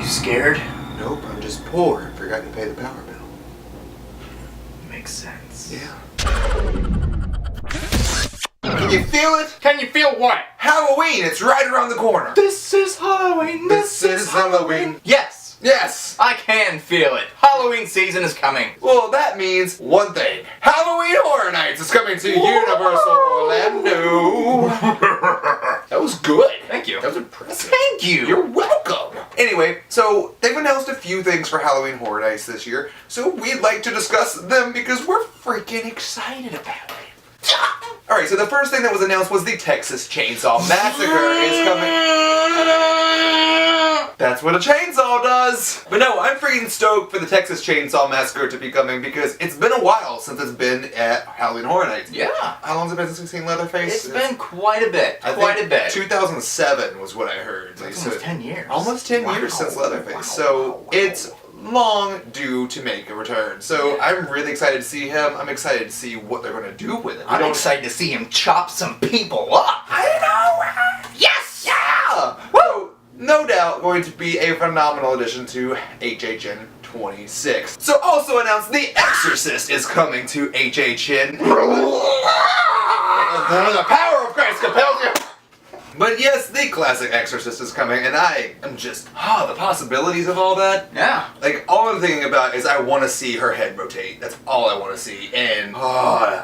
scared? Nope, I'm just poor and forgot to pay the power bill. Makes sense. Yeah. Can you feel it? Can you feel what? Halloween! It's right around the corner! This is Halloween! This is Halloween! Yes! Yes! I can feel it. Halloween season is coming. Well, that means one thing. Halloween Horror Nights is coming to Universal Orlando. That was good. Thank you. That was impressive. Thank you. You're welcome. Anyway, so they've announced a few things for Halloween Horror Nights this year, so we'd like to discuss them because we're freaking excited about it. Alright, so the first thing that was announced was the Texas Chainsaw Massacre is coming. That's what a chainsaw does! But no, I'm freaking stoked for the Texas Chainsaw Massacre to be coming because it's been a while since it's been at Halloween Horror Nights. Yeah. How long's it been since we've seen Leatherface? It's been quite a bit. Quite a bit. 2007 was what I heard. That's almost 10 years. Almost 10 years since Leatherface. It's long due to make a return. So I'm really excited to see him. I'm excited to see what they're going to do with it. I'm excited to see him chop some people up. I know! Yes! Yeah! Woo! No doubt going to be a phenomenal addition to HHN 26. So also announced The Exorcist is coming to HHN. The power of Christ compels you. But yes, the classic Exorcist is coming, and I am just, the possibilities of all that. Yeah. Like, all I'm thinking about is I want to see her head rotate. That's all I want to see, and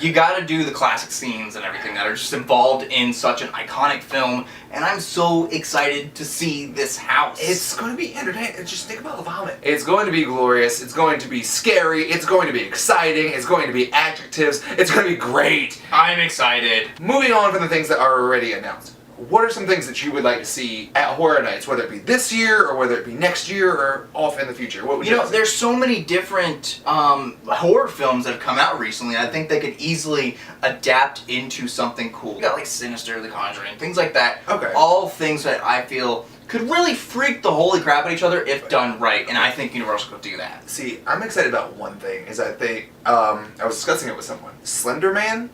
you gotta do the classic scenes and everything that are just involved in such an iconic film, and I'm so excited to see this house. It's going to be entertaining. Just think about the vomit. It's going to be glorious. It's going to be scary. It's going to be exciting. It's going to be adjectives. It's going to be great. I'm excited. Moving on from the things that are already announced. What are some things that you would like to see at Horror Nights, whether it be this year or whether it be next year or off in the future? What would you like to see? There's so many different horror films that have come out recently. I think they could easily adapt into something cool. You got like Sinister, The Conjuring, things like that. Okay. All things that I feel could really freak the holy crap out of each other if done right, and I think Universal could do that. See, I'm excited about one thing, is I think, I was discussing it with someone. Slender Man?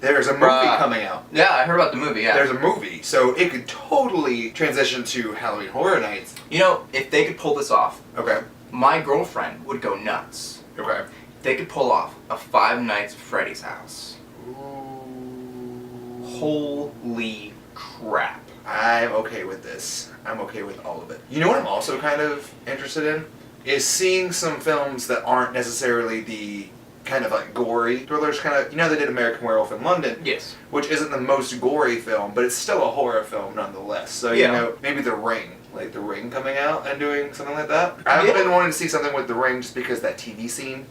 There's a movie coming out. Yeah, I heard about the movie, yeah. There's a movie, so it could totally transition to Halloween Horror Nights. You know, if they could pull this off, Okay. my girlfriend would go nuts. Okay. If they could pull off a Five Nights at Freddy's house. Ooh. Holy crap. I'm okay with this. I'm okay with all of it. You know what I'm also kind of interested in? Is seeing some films that aren't necessarily the kind of like gory thrillers, kind of, they did American Werewolf in London. Yes. Which isn't the most gory film, but it's still a horror film nonetheless. So, maybe The Ring. Like The Ring coming out and doing something like that. I've been wanting to see something with The Ring just because that TV scene.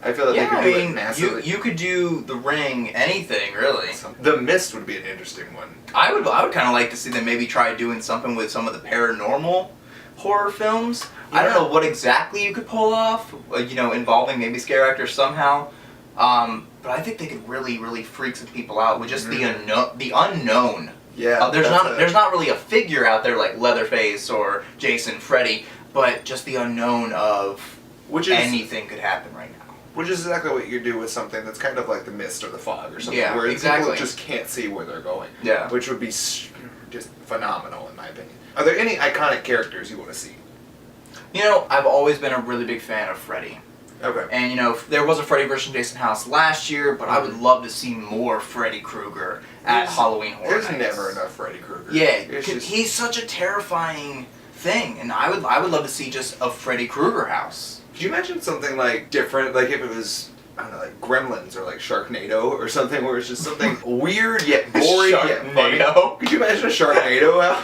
I feel that they could do it massively. You could do The Ring, anything, really. The Mist would be an interesting one. I would kind of like to see them maybe try doing something with some of the paranormal horror films. Yeah. I don't know what exactly you could pull off, involving maybe scare actors somehow. But I think they could really, really freak some people out with just the unknown. Yeah. There's not really a figure out there like Leatherface or Jason, Freddy, but just the unknown of anything could happen right now. Which is exactly what you do with something that's kind of like The Mist or The Fog or something, where people just can't see where they're going. Yeah. Which would be just phenomenal in my opinion. Are there any iconic characters you want to see? I've always been a really big fan of Freddy. Okay. And there was a Freddy versus Jason house last year, but I would love to see more Freddy Krueger at Halloween Horror Nights. There's never enough Freddy Krueger. Yeah, he's such a terrifying thing, and I would love to see just a Freddy Krueger house. Could you imagine something like different, like if it was, I don't know, like Gremlins or like Sharknado or something, where it's just something weird yet gory yet funny? Could you imagine a Sharknado out?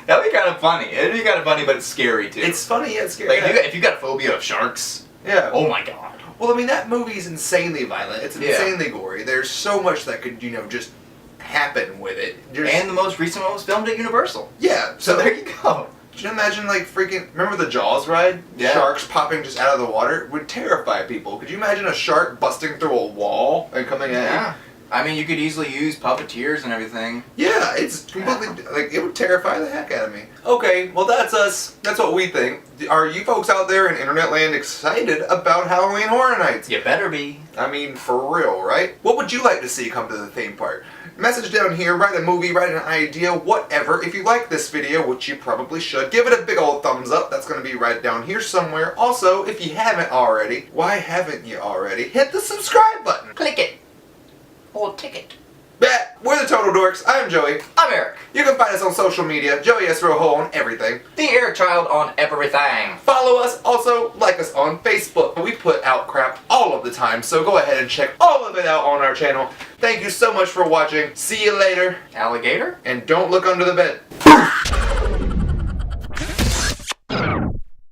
That'd be kind of funny. It'd be kind of funny, but it's scary too. It's funny yet scary. Like if you got a phobia of sharks. Yeah. Oh my god. Well, I mean, that movie's insanely violent. It's insanely gory. There's so much that could, just happen with it. And the most recent one was filmed at Universal. Yeah. So there you go. Could you imagine, like, freaking... Remember the Jaws ride? Yeah. Sharks popping just out of the water? It would terrify people. Could you imagine a shark busting through a wall and coming at you? I mean, you could easily use puppeteers and everything. Yeah, it's completely... Like, it would terrify the heck out of me. Okay, well, that's us. That's what we think. Are you folks out there in internet land excited about Halloween Horror Nights? You better be. I mean, for real, right? What would you like to see come to the theme park? Message down here, write a movie, write an idea, whatever. If you like this video, which you probably should, give it a big old thumbs up. That's going to be be right down here somewhere. Also, if you haven't already, why haven't you already? Hit the subscribe button. Click it. Or tick it. We're the Total Dorks. I'm Joey. I'm Eric. You can find us on social media. Joey has throw a hole on everything. The Eric Child on everything. Follow us. Also, like us on Facebook. We put out crap all of the time, so go ahead and check all of it out on our channel. Thank you so much for watching. See you later. Alligator? And don't look under the bed.